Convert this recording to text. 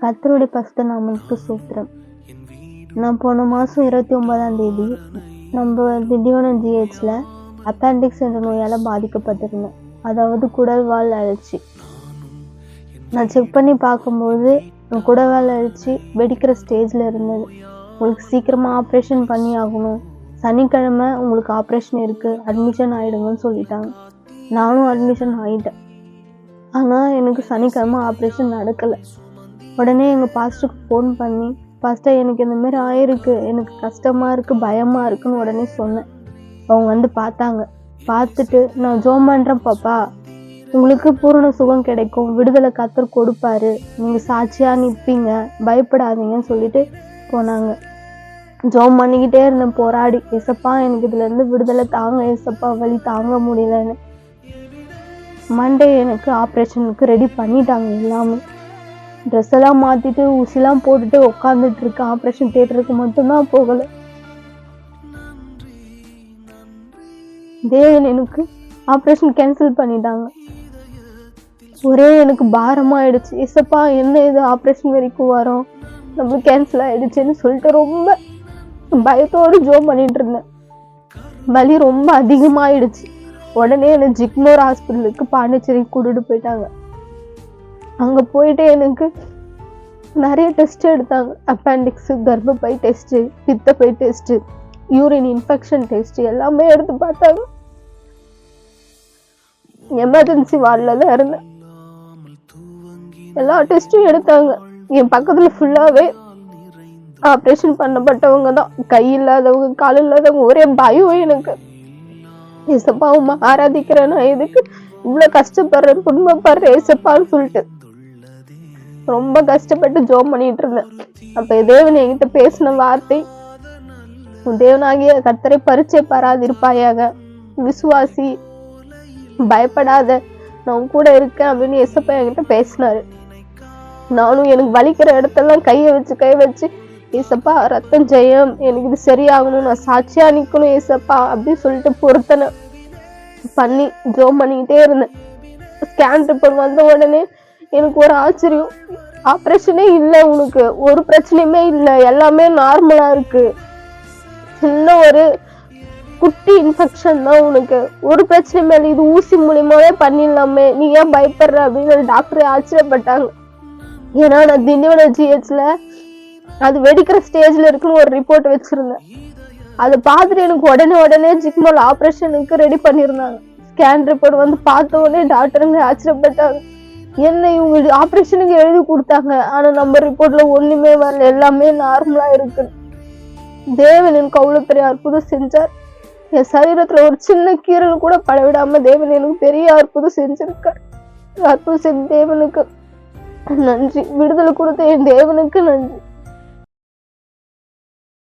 கர்த்தருடைய பரிசுத்த நாமத்துக்கு ஸ்தோத்திரம். நான் போன மாதம் 29ஆம் தேதி நம்ம திண்டிவனம் ஜிஹெச்ல அப்பெண்டிக்ஸ் என்ற நோயால் பாதிக்கப்பட்டிருந்தேன். அதாவது குடல்வால் அழற்சி. நான் செக் பண்ணி பார்க்கும்போது குடல்வால் அழற்சி வெடிக்கிற ஸ்டேஜில் இருந்தது. உங்களுக்கு சீக்கிரமாக ஆப்ரேஷன் பண்ணி ஆகணும், சனிக்கிழமை உங்களுக்கு ஆப்ரேஷன் இருக்குது, அட்மிஷன் ஆகிடுங்கன்னு சொல்லிட்டாங்க. நானும் அட்மிஷன் ஆகிட்டேன். ஆனால் எனக்கு சனிக்கிழமை ஆப்ரேஷன் நடக்கலை. உடனே எங்கள் பாஸ்டருக்கு ஃபோன் பண்ணி, பாஸ்டர் எனக்கு இந்தமாரி ஆயிருக்கு, எனக்கு கஷ்டமாக இருக்குது, பயமாக இருக்குன்னு உடனே சொன்னேன். அவங்க வந்து பார்த்தாங்க. பார்த்துட்டு, நான் ஜெபம் பண்ணுறேன் பாப்பா, உங்களுக்கு பூரண சுகம் கிடைக்கும், விடுதலை கர்த்தர் கொடுப்பாரு, நீங்கள் சாட்சியாக நிற்பீங்க, பயப்படாதீங்கன்னு சொல்லிட்டு போனாங்க. ஜெபம் பண்ணிக்கிட்டே இருந்தேன் போராடி, ஏசப்பா எனக்கு இதுலேருந்து விடுதலை தாங்க ஏசப்பா, வலி தாங்க முடியலன்னு. மண்டே எனக்கு ஆப்ரேஷனுக்கு ரெடி பண்ணிட்டாங்க. எல்லாமே ட்ரெஸ் எல்லாம் மாற்றிட்டு ஊசிலாம் போட்டுட்டு உட்காந்துட்டு இருக்கேன். ஆப்ரேஷன் தியேட்டருக்கு மட்டும்தான் போகலை. தேவன் எனக்கு ஆப்ரேஷன் கேன்சல் பண்ணிட்டாங்க. ஒரே எனக்கு பாரமாயிடுச்சு. ஏசப்பா என்ன இது ஆப்ரேஷன் வரைக்கும் வரும், நம்மளுக்கு கேன்சல் ஆயிடுச்சுன்னு சொல்லிட்டு ரொம்ப பயத்தோடு ஜெபம் பண்ணிட்டு இருந்தேன். வலி ரொம்ப அதிகமாயிடுச்சு. உடனே என்னை ஜிக்மோர் ஹாஸ்பிட்டலுக்கு பாண்டிச்சேரி கூட்டிட்டு போயிட்டாங்க. அங்கே போயிட்டு எனக்கு நிறைய டெஸ்ட் எடுத்தாங்க. அப்பெண்டிக்ஸு, கர்ப்பப்பை டெஸ்ட்டு, பித்தப்பை டெஸ்ட்டு, யூரின் இன்ஃபெக்ஷன் டெஸ்ட்டு எல்லாமே எடுத்து பார்த்தாங்க. எமர்ஜென்சி வார்டில் தான் இருந்தேன். எல்லா டெஸ்ட்டும் எடுத்தாங்க. என் பக்கத்தில் ஃபுல்லாகவே ஆப்ரேஷன் பண்ணப்பட்டவங்க தான். கை இல்லாதவங்க, கால் இல்லாதவங்க. ஒரே பயம் எனக்கு. ஏசப்பா உம்மை ஆராதிக்கிறேன், நான் எதுக்கு இவ்வளோ கஷ்டப்படுறேன், துன்பப்படுறேன் ஏசப்பான்னு சொல்லிட்டு ரொம்ப கஷ்டப்பட்டு ஜெபம் பண்ணிட்டு இருந்தேன். அப்ப தேவன் என்கிட்ட பேசின வார்த்தை, தேவனாகிய கர்த்தரை பரீட்சை பாராதிருப்பாயாக, விசுவாசி, பயப்படாத, நான் கூட இருக்கேன் அப்படின்னு ஏசப்பா என்கிட்ட பேசினாரு. நானும் எனக்கு வலிக்கிற இடத்தெல்லாம் கையை வச்சு ஏசப்பா ரத்தம் ஜெயம், எனக்கு இது சரியாகணும், நான் சாட்சியா நிக்கணும் ஏசப்பா அப்படின்னு சொல்லிட்டு பொருத்தனை பண்ணி ஜெபம் பண்ணிக்கிட்டே இருந்தேன். ஸ்கேன் ரிப்போர்ட் வந்த உடனே எனக்கு ஒரு ஆச்சரியம். ஆப்ரேஷனே இல்லை, உனக்கு ஒரு பிரச்சனையுமே இல்லை, எல்லாமே நார்மலா இருக்கு, சின்ன ஒரு குட்டி இன்ஃபெக்ஷன் தான், உனக்கு ஒரு பிரச்சனையுமே இல்லை, இது ஊசி மூலியமாவே பண்ணிடலாமே, நீ ஏன் பயப்படுற அப்படின்னு டாக்டர் ஆச்சரியப்பட்டாங்க. ஏன்னா நான் திண்டிவனம் ஜிஹெச்ல அது வெடிக்கிற ஸ்டேஜ்ல இருக்குன்னு ஒரு ரிப்போர்ட் வச்சிருந்தேன். அதை பார்த்துட்டு எனக்கு உடனே ஜிக்மோல் ஆப்ரேஷனுக்கு ரெடி பண்ணியிருந்தாங்க. ஸ்கேன் ரிப்போர்ட் வந்து பார்த்த உடனே டாக்டருங்க ஆச்சரியப்பட்டாங்க. என்ன இவங்க ஆப்ரேஷனுக்கு எழுதி கொடுத்தாங்க, ஆனா நம்ம ரிப்போர்ட்ல ஒண்ணுமே வரல, எல்லாமே நார்மலா இருக்கு. தேவன் எனக்கு அவ்வளவு பெரிய அற்புதம் செஞ்சார். என் சரீரத்துல ஒரு சின்ன கீரல் கூட படவிடாம தேவன் எனக்கு பெரிய அற்புதம் செஞ்சிருக்கார். அற்புதம் செஞ்ச தேவனுக்கு நன்றி. விடுதலை கொடுத்த என் தேவனுக்கு நன்றி.